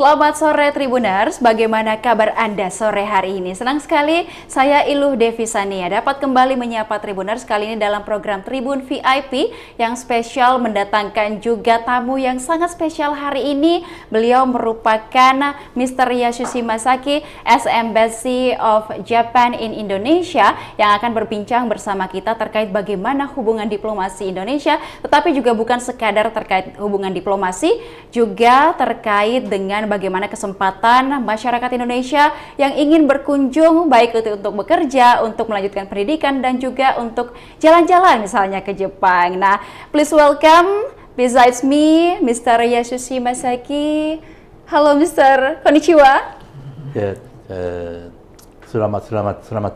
Selamat sore Tribuners, bagaimana kabar Anda sore hari ini? Senang sekali saya Devi Sania dapat kembali menyapa Tribuners kali ini dalam program Tribun VIP yang spesial mendatangkan juga tamu yang sangat spesial hari ini. Beliau merupakan Mr. Yasushi Masaki as Embassy of Japan in Indonesia yang akan berbincang bersama kita terkait bagaimana hubungan diplomasi Indonesia, tetapi juga bukan sekadar terkait hubungan diplomasi, juga terkait dengan bagaimana kesempatan masyarakat Indonesia yang ingin berkunjung baik itu untuk bekerja, untuk melanjutkan pendidikan dan juga untuk jalan-jalan misalnya ke Jepang. Nah, please welcome besides me Mr. Yasushi Masaki. Halo Mr. Konnichiwa. Ya, selamat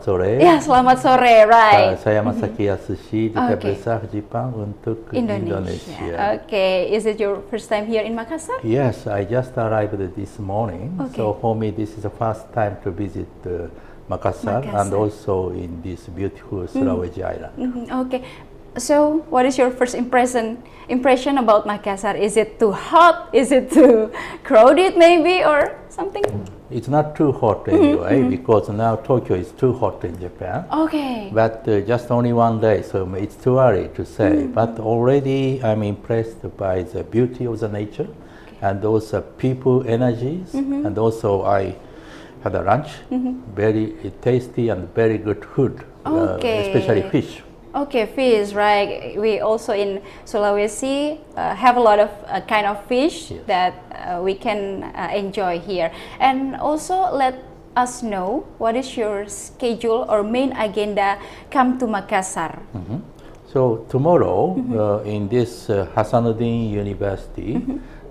sore. Ya, selamat sore, right. Saya Masaki Yasushi, Duta Besar Jepang untuk Indonesia. Okay, is it your first time here in Makassar? Yes, I just arrived this morning. Okay. So for me, this is the first time to visit Makassar and also in this beautiful Sulawesi Island. Okay. So, what is your first impression about Makassar? Is it too hot? Is it too crowded, maybe, or something? It's not too hot anyway, because now Tokyo is too hot in Japan. Okay. But just only one day, so it's too early to say. But already I'm impressed by the beauty of the nature and those people energies. And also I had a lunch, very tasty and very good food, especially fish. Okay, fish, right? We also in Sulawesi have a lot of kind of fish that we can enjoy here. And also let us know what is your schedule or main agenda come to Makassar. So tomorrow in this Hasanuddin University,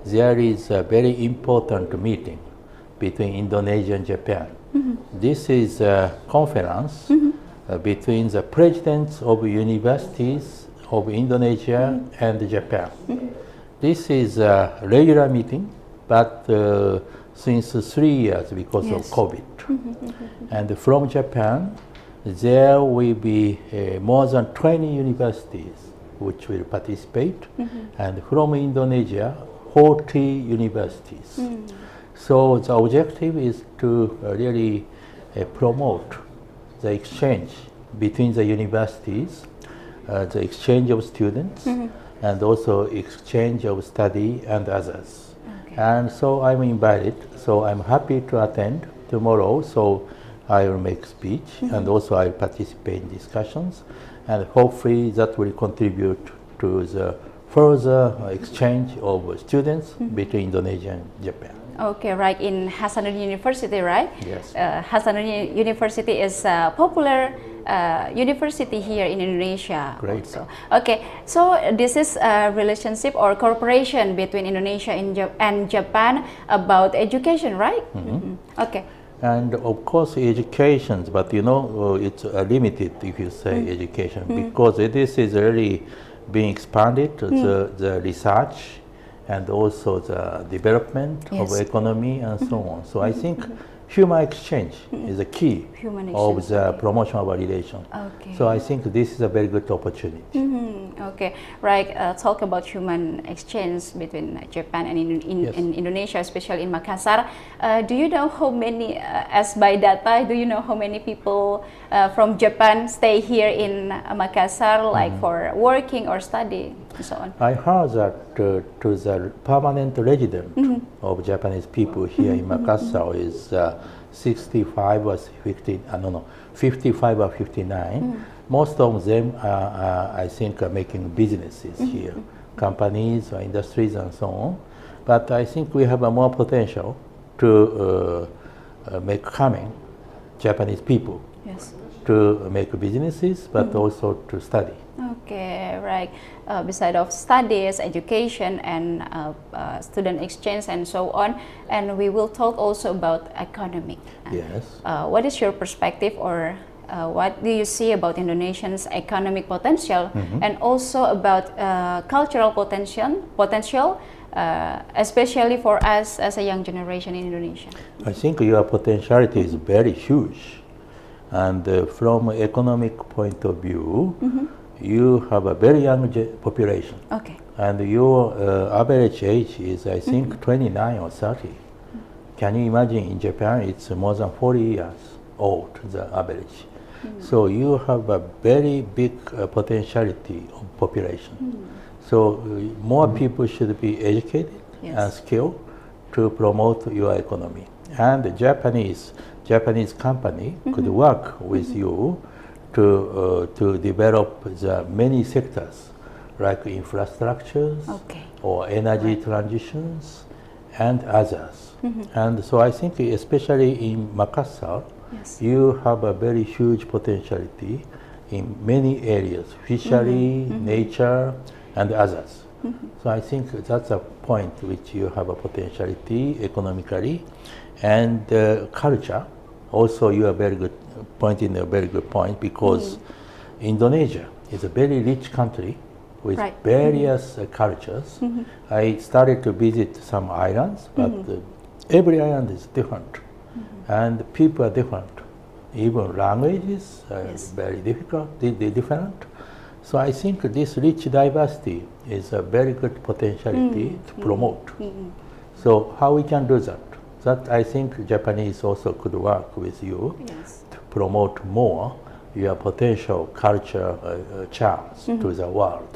there is a very important meeting between Indonesia and Japan. This is a conference between the presidents of universities of Indonesia and Japan. This is a regular meeting, but since 3 years because of COVID. And from Japan, there will be more than 20 universities which will participate, and from Indonesia, 40 universities. So the objective is to really promote the exchange between the universities, the exchange of students, and also exchange of study and others. And so I'm invited, so I'm happy to attend tomorrow, so I will make speech and also I'll participate in discussions, and hopefully that will contribute to the further exchange of students between Indonesia and Japan. Okay, right, in Hasanuddin University, right? Yes. Hasanuddin University is a popular university here in Indonesia. Great. Also. Okay, so this is a relationship or cooperation between Indonesia and Japan about education, right? Okay. And of course education, but you know it's limited if you say education, because this is really being expanded, the research and also the development of economy and so on. So I think human exchange is a key of the promotion of our relation. So I think this is a very good opportunity. Okay, right. Talk about human exchange between Japan and in Indonesia, especially in Makassar. Do you know how many, as by data, do you know how many people from Japan stay here in Makassar, like for working or study and so on? I heard that to the permanent resident of Japanese people here in Makassar is 65 or 50, 55 or 59. Most of them I think are making businesses here, companies or industries and so on. But I think we have a more potential to make coming Japanese people to make businesses, but also to study. Okay, right. Beside of studies, education, and student exchange, and so on, and we will talk also about economy. Yes. What is your perspective, or what do you see about Indonesia's economic potential, and also about cultural potential, especially for us as a young generation in Indonesia? I think your potentiality is very huge, and from economic point of view, you have a very young population. Okay. And your average age is, I think, 29 or 30. can you imagine in Japan it's more than 40 years old, the average. So you have a very big potentiality of population. So more people should be educated and skilled to promote your economy. And the Japanese company could work with you to develop the many sectors like infrastructures or energy transitions and others. And so I think especially in Makassar, you have a very huge potentiality in many areas, fishery, nature, and others. So I think that's a point which you have a potentiality economically. And culture, also you are very good, pointing a very good point, because Indonesia is a very rich country with various cultures. I started to visit some islands, but every island is different. And people are different. Even languages are very different. So I think this rich diversity is a very good potentiality to promote. So how we can do that? That I think Japanese also could work with you to promote more your potential culture charms to the world.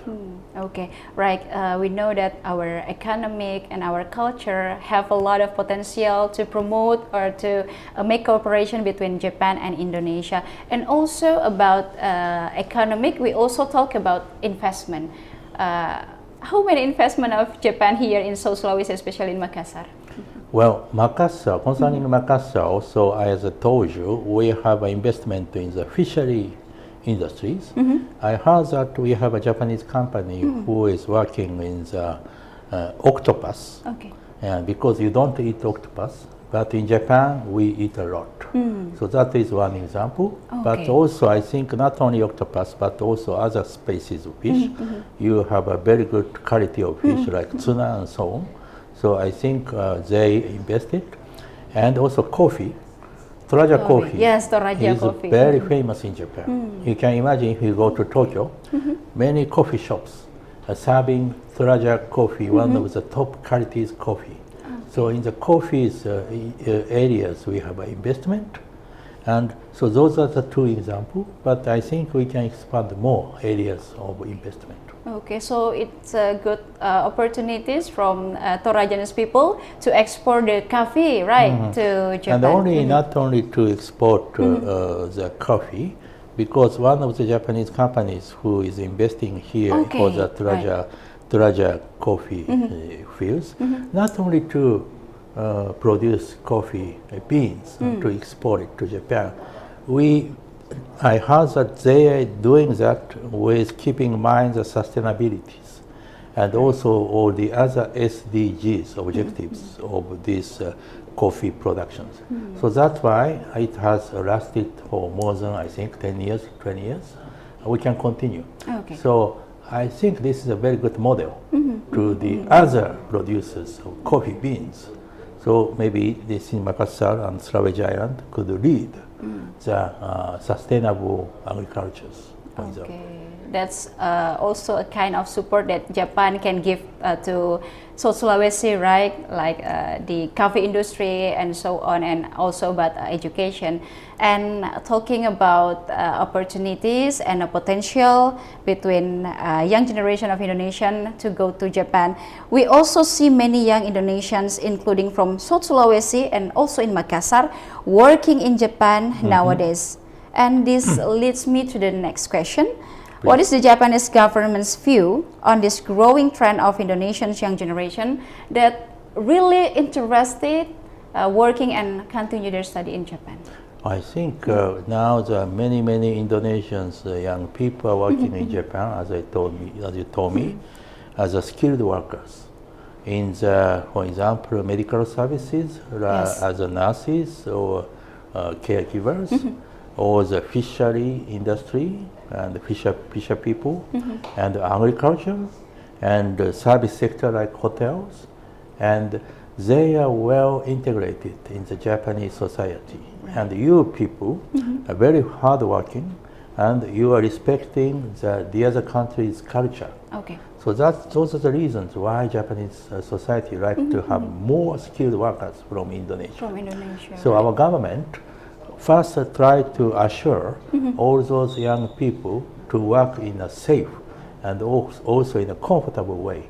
Okay, right. We know that our economic and our culture have a lot of potential to promote or to make cooperation between Japan and Indonesia. And also about economic, we also talk about investment. How many investment of Japan here in South Sulawesi, especially in Makassar? Well, Makassar, concerning Makassar, also as I told you, we have an investment in the fishery industries. I heard that we have a Japanese company who is working in the octopus. And because you don't eat octopus, but in Japan we eat a lot. So that is one example. But also I think not only octopus, but also other species of fish. You have a very good quality of fish like tuna and so on. So I think they invested. And also coffee. Toraja coffee is very famous in Japan. You can imagine if you go to Tokyo, many coffee shops are serving Toraja coffee, one of the top qualities coffee. So in the coffee areas we have an investment. And so those are the two examples, but I think we can expand more areas of investment. Okay, so it's good opportunities from Torajan's people to export the coffee, right, to Japan. And not only to export the coffee, because one of the Japanese companies who is investing here for the Toraja coffee fields, not only to produce coffee beans to export it to Japan. I heard that they are doing that with keeping in mind the sustainabilities and also all the other SDGs objectives of these coffee productions. So that's why it has lasted for more than, I think, 10 years, 20 years. We can continue. So I think this is a very good model to the other producers of coffee beans. So maybe this in Makassar and Sulawesi Island could lead the sustainable agricultures. That's also a kind of support that Japan can give to South Sulawesi, right? Like the coffee industry and so on, and also about education. And talking about opportunities and a potential between young generation of Indonesian to go to Japan, we also see many young Indonesians, including from South Sulawesi and also in Makassar, working in Japan nowadays. And this leads me to the next question. What is the Japanese government's view on this growing trend of Indonesians young generation that really interested working and continue their study in Japan? I think now there are many Indonesians, young people are working in Japan, as you told me, as a skilled workers in the, for example, medical services, as a nurses or caregivers, or the fishery industry and the fisher people, and agriculture, and the service sector like hotels, and they are well integrated in the Japanese society. And you people are very hardworking, and you are respecting the other country's culture. So those are the reasons why Japanese society like to have more skilled workers from Indonesia. From Indonesia. So our government first try to assure all those young people to work in a safe and also in a comfortable way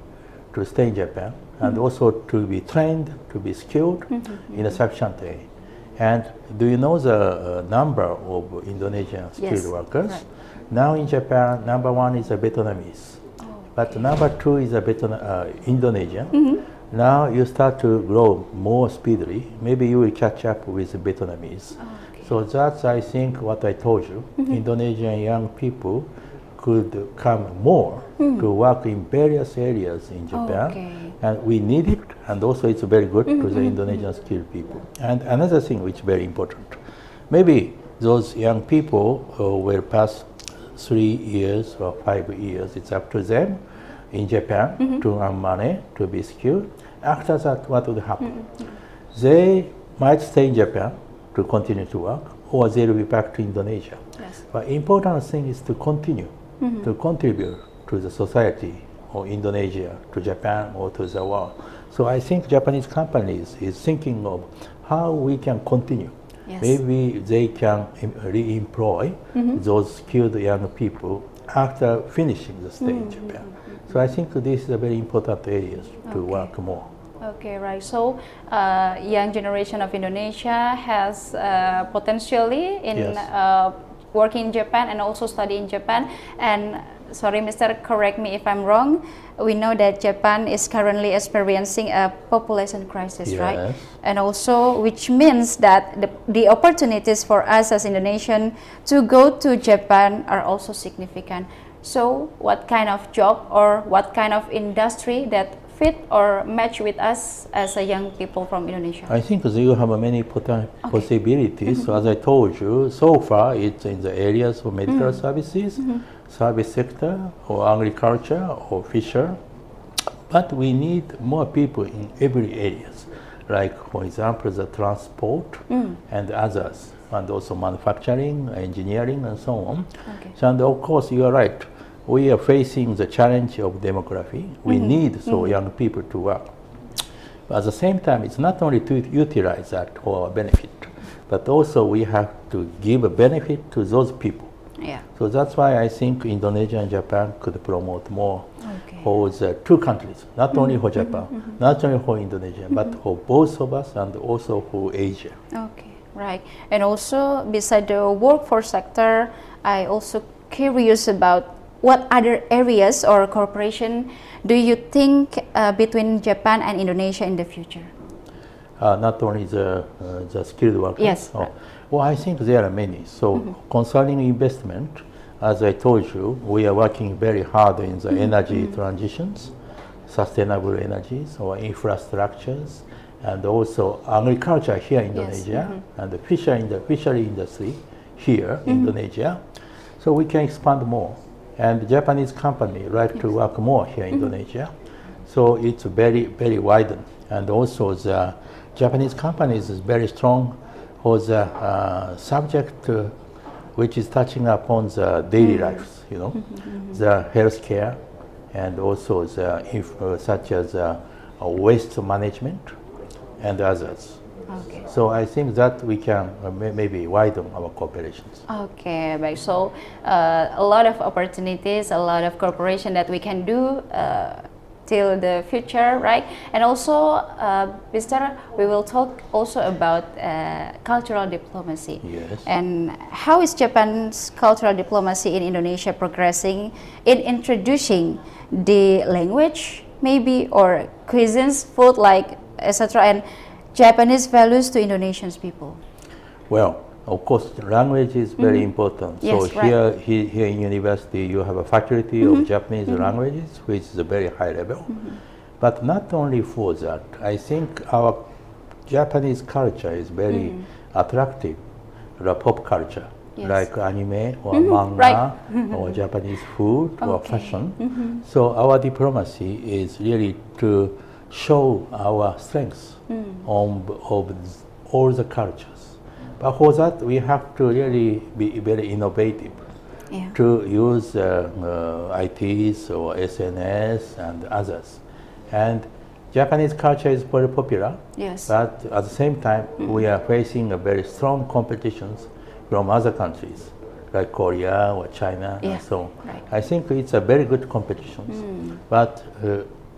to stay in Japan, and also to be trained, to be skilled in a sufficient way. And do you know the number of Indonesian skilled workers? Right. Now in Japan, number one is a Vietnamese, but number two is a Indonesian. Now you start to grow more speedily. Maybe you will catch up with Vietnamese. So that's, I think, what I told you. Indonesian young people could come more to work in various areas in Japan, and we need it, and also it's very good to the Indonesian skilled people. And another thing which is very important, maybe those young people will pass 3 years or 5 years, it's up to them in Japan to earn money, to be skilled. After that, what would happen? They might stay in Japan to continue to work, or they will be back to Indonesia. Yes. But important thing is to continue to contribute to the society or Indonesia, to Japan, or to the world. So I think Japanese companies is thinking of how we can continue. Yes. Maybe they can re-employ those skilled young people after finishing the stay in Japan. So I think this is a very important areas to work more. Okay, right. So, young generation of Indonesia has potentially in working in Japan and also study in Japan. And sorry, Mister, correct me if I'm wrong. We know that Japan is currently experiencing a population crisis, right? And also, which means that the opportunities for us as Indonesian to go to Japan are also significant. So, what kind of job or what kind of industry that fit or match with us as a young people from Indonesia? I think you have many possibilities. So as I told you, so far it's in the areas of medical services, service sector, or agriculture, or fisher. But we need more people in every areas, like for example the transport and others, and also manufacturing, engineering, and so on. So, and of course you are right. We are facing the challenge of demography. We need young people to work. But at the same time, it's not only to utilize that for our benefit, but also we have to give a benefit to those people. So that's why I think Indonesia and Japan could promote more for the two countries, not only for Japan, not only for Indonesia, but for both of us and also for Asia. Okay, right. And also, beside the workforce sector, I also curious about what other areas or cooperation do you think between Japan and Indonesia in the future? Not only the skilled workers. Yes. Well, I think there are many. So concerning investment, as I told you, we are working very hard in the energy transitions, sustainable energies or infrastructures, and also agriculture here in Indonesia, and the fishery industry here in Indonesia. So we can expand more. And Japanese company like to work more here in Indonesia. So it's very, very wide. And also the Japanese companies is very strong for the subject which is touching upon the daily lives, you know, the healthcare, and also the such as waste management and others. So I think that we can maybe widen our cooperations. Okay, baik. So a lot of opportunities, a lot of cooperation that we can do till the future, right? And also, Mr., we will talk also about cultural diplomacy. Yes. And how is Japan's cultural diplomacy in Indonesia progressing in introducing the language, maybe, or cuisines, food, like etc., and Japanese values to Indonesian people? Well, of course, language is very important. Yes, so here in university, you have a faculty of Japanese languages, which is a very high level. But not only for that, I think our Japanese culture is very attractive, the pop culture, like anime or manga or Japanese food or fashion. So our diplomacy is really to show our strengths of all the cultures. But for that, we have to really be very innovative. to use ITs or SNS and others. And Japanese culture is very popular, but at the same time, we are facing a very strong competitions from other countries, like Korea or China and so on. Right. I think it's a very good competition. But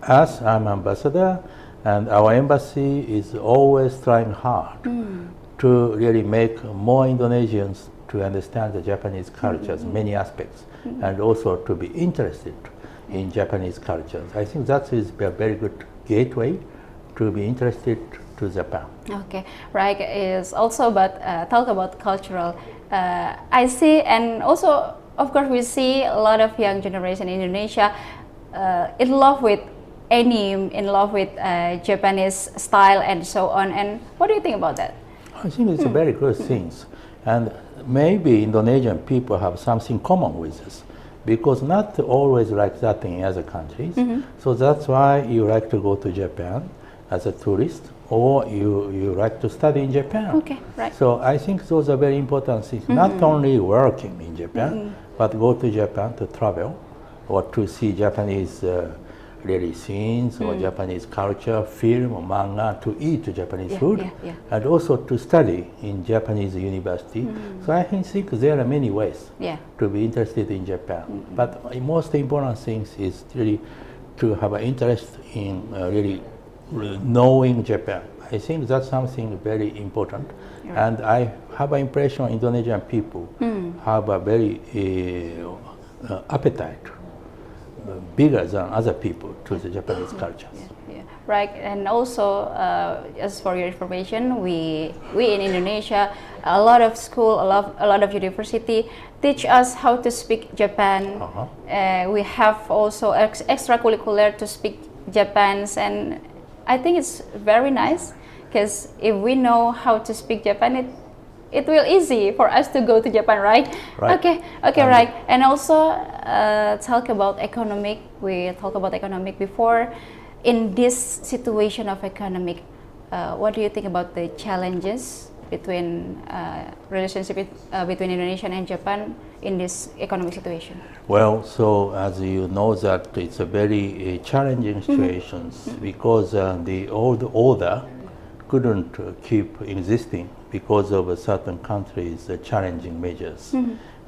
as I'm ambassador, and our embassy is always trying hard to really make more Indonesians to understand the Japanese cultures, many aspects, and also to be interested in Japanese cultures. I think that is a very good gateway to be interested to Japan. Okay, right. Is also about talk about cultural. I see, and also of course we see a lot of young generation in Indonesia in love with anime, in love with Japanese style and so on. And what do you think about that? I think it's a very good thing, and maybe Indonesian people have something common with us, because not always like that in other countries. So that's why you like to go to Japan as a tourist, or you like to study in Japan. Okay, right. So I think those are very important things. Not only working in Japan, but go to Japan to travel or to see Japanese really scenes or Japanese culture, film or manga, to eat Japanese food, and also to study in Japanese university. So I think there are many ways to be interested in Japan. But the most important thing is really to have an interest in really knowing Japan. I think that's something very important. And I have an impression Indonesian people have a very appetite bigger than other people to the Japanese culture. Right, and also as for your information, we in Indonesia, a lot of school, a lot of university teach us how to speak Japan. We have also extracurricular to speak Japanese, and I think it's very nice, because if we know how to speak Japan, it will easy for us to go to Japan, right? Okay, right. And also talk about economic. We talked about economic before. In this situation of economic, what do you think about the challenges between relationship between Indonesia and Japan in this economic situation? Well, so as you know that it's a very challenging situation, because the old order couldn't keep existing because of a certain countries' challenging measures.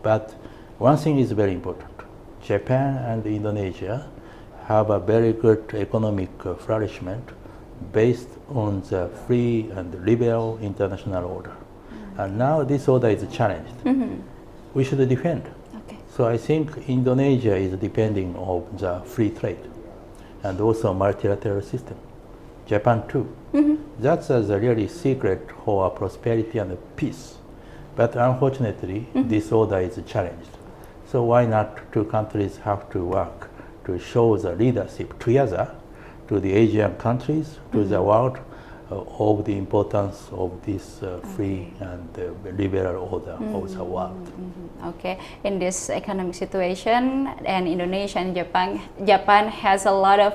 But one thing is very important. Japan and Indonesia have a very good economic flourishment based on the free and liberal international order. And now this order is challenged. We should defend. So I think Indonesia is depending on the free trade and also multilateral system. Japan too. That's a really secret for prosperity and peace. But unfortunately, this order is challenged. So why not two countries have to work to show the leadership together to the Asian countries, to the world, of the importance of this free and liberal order of the world. Okay, in this economic situation, and Indonesia and Japan has a lot of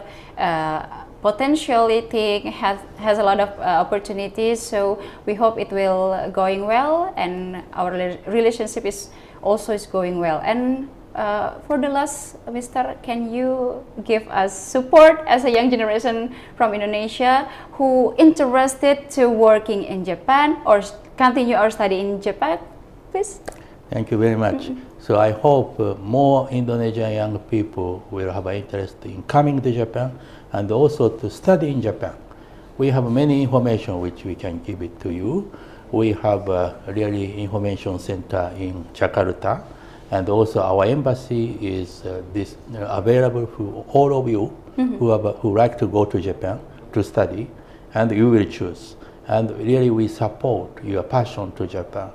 potentiality, has a lot of opportunities. So we hope it will going well, and our relationship is going well. And for the last, Mr., can you give us support as a young generation from Indonesia who interested to working in Japan or continue our study in Japan, please? Thank you very much. So I hope more Indonesian young people will have an interest in coming to Japan and also to study in Japan. We have many information which we can give it to you. We have a really information center in Jakarta, and also our embassy is available for all of you who like to go to Japan to study, and you will choose. And really we support your passion to Japan.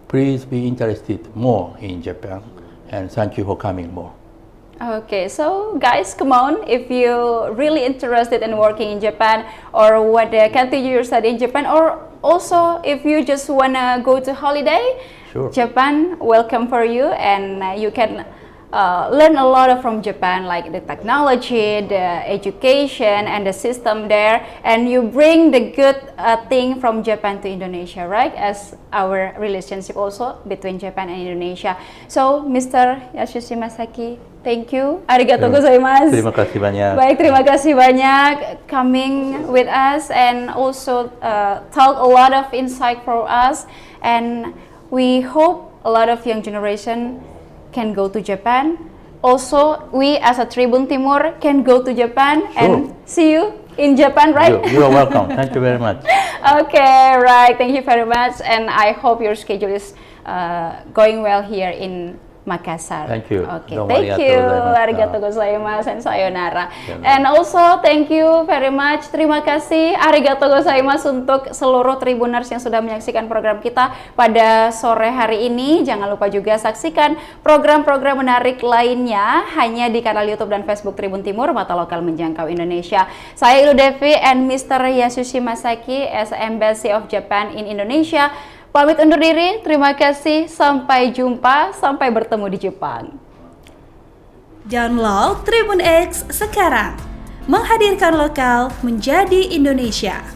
Please be interested more in Japan, and thank you for coming more. Okay, so guys, come on, if you're really interested in working in Japan or what continue your study in Japan, or also if you just wanna go to holiday, sure. Japan welcome for you, and you can learn a lot from Japan, like the technology, the education, and the system there, and you bring the good thing from Japan to Indonesia, right? As our relationship also between Japan and Indonesia. So, Mr. Yasushi Masaki, thank you. Arigatou gozaimasu. Terima kasih banyak. Baik, terima kasih banyak coming with us and also talk a lot of insight for us, and we hope a lot of young generation can go to Japan. Also, we as a Tribun Timur can go to Japan and see you in Japan, right? You are welcome. Thank you very much. Okay, right. Thank you very much, and I hope your schedule is going well here in Makassar. Thank you. Okay, thank you. Arigatou gozaimasu and sayonara. And also thank you very much. Terima kasih. Arigatou gozaimasu untuk seluruh Tribuners yang sudah menyaksikan program kita pada sore hari ini. Jangan lupa juga saksikan program-program menarik lainnya hanya di kanal YouTube dan Facebook Tribun Timur, Mata Lokal Menjangkau Indonesia. Saya Devi and Mr. Yasushi Masaki as Embassy of Japan in Indonesia. Pamit undur diri, terima kasih, sampai jumpa, sampai bertemu di Jepang. Download Tribun X sekarang, menghadirkan lokal menjadi Indonesia.